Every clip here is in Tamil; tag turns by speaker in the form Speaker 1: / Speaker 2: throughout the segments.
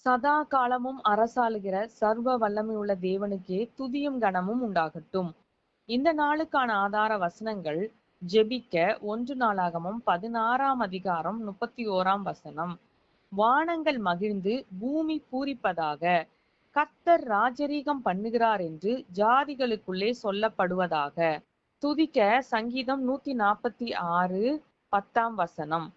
Speaker 1: சதா காலமும் அரசாளுகிற சர்வ வல்லமையுள்ள தேவனுக்கே துதியும் கனமும் உண்டாகட்டும். இந்த நாளுக்கான ஆதார வசனங்கள் ஜெபிக்க 1 நாளாகமம் 16ஆம் அதிகாரம் 31ஆம் வசனம். வானங்கள் மகிழ்ந்து பூமி பூரிப்பதாக, கர்த்தர் ராஜரீகம் பண்ணுகிறார் என்று ஜாதிகளுக்குள்ளே சொல்லப்படுவதாக. துதிக்க சங்கீதம் 146 10ஆம் வசனம்.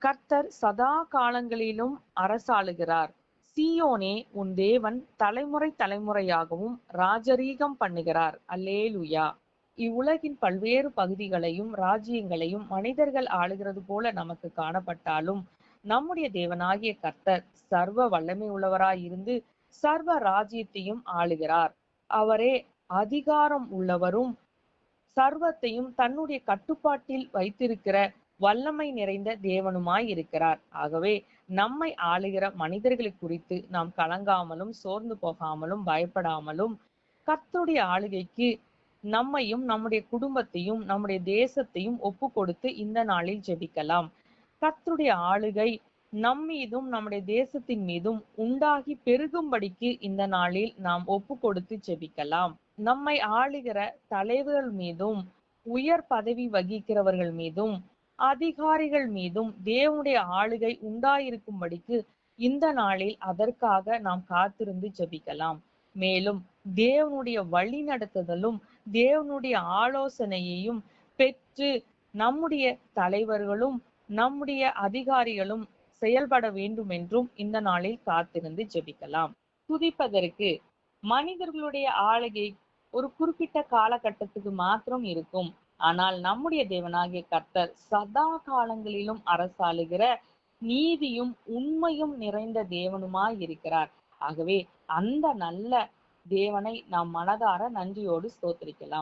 Speaker 1: கர்த்தர் சதா காலங்களிலும் அரசாளுகிறார். சீயோனே, உன் தேவன் தலைமுறை தலைமுறையாகவும் ராஜரீகம் பண்ணுகிறார். அல்லேலுயா. இவ்வுலகின் பல்வேறு பகுதிகளையும் ராஜ்யங்களையும் மனிதர்கள் ஆளுகிறது போல நமக்கு காணப்பட்டாலும், நம்முடைய தேவனாகிய கர்த்தர் சர்வ வல்லமை உள்ளவராயிருந்து சர்வ ராஜ்யத்தையும் ஆளுகிறார். அவரே அதிகாரம் உள்ளவரும் சர்வத்தையும் தன்னுடைய கட்டுப்பாட்டில் வைத்திருக்கிற வல்லமை நிறைந்த தேவனுமாய் இருக்கிறார். ஆகவே நம்மை ஆளுகிற மனிதர்களை குறித்து நாம் கலங்காமலும் சோர்ந்து போகாமலும் பயப்படாமலும் கர்த்தருடைய ஆளுகைக்கு நம்மையும் நம்முடைய குடும்பத்தையும் நம்முடைய தேசத்தையும் ஒப்பு கொடுத்து இந்த நாளில் ஜெபிக்கலாம். கர்த்தருடைய ஆளுகை நம் மீதும் நம்முடைய தேசத்தின் மீதும் உண்டாகி பெருகும்படிக்கு இந்த நாளில் நாம் ஒப்பு கொடுத்து ஜெபிக்கலாம். நம்மை ஆளுகிற தலைவர்கள் மீதும் உயர் பதவி வகிக்கிறவர்கள் மீதும் அதிகாரிகள் மீதும் தேவனுடைய ஆளுகை உண்டாயிருக்கும்படிக்கு இந்த நாளில் அதற்காக நாம் காத்திருந்து ஜெபிக்கலாம். மேலும் தேவனுடைய வழி நடத்துதலும் தேவனுடைய ஆலோசனையையும் பெற்று நம்முடைய தலைவர்களும் நம்முடைய அதிகாரிகளும் செயல்பட வேண்டும் என்றும் இந்த நாளில் காத்திருந்து ஜெபிக்கலாம். துதிப்பதற்கு மனிதர்களுடைய ஆளுகை ஒரு குறிப்பிட்ட காலகட்டத்துக்கு மாத்திரம் இருக்கும். ஆனால் நம்முடைய தேவனாகிய கர்த்தர் சதா காலங்களிலும் அரசாளுகிற நீதியும் உண்மையும் நிறைந்த தேவனுமாய் இருக்கிறார். ஆகவே அந்த நல்ல தேவனை நாம் மனதார நன்றியோடு ஸ்தோத்திரிக்கலாம்.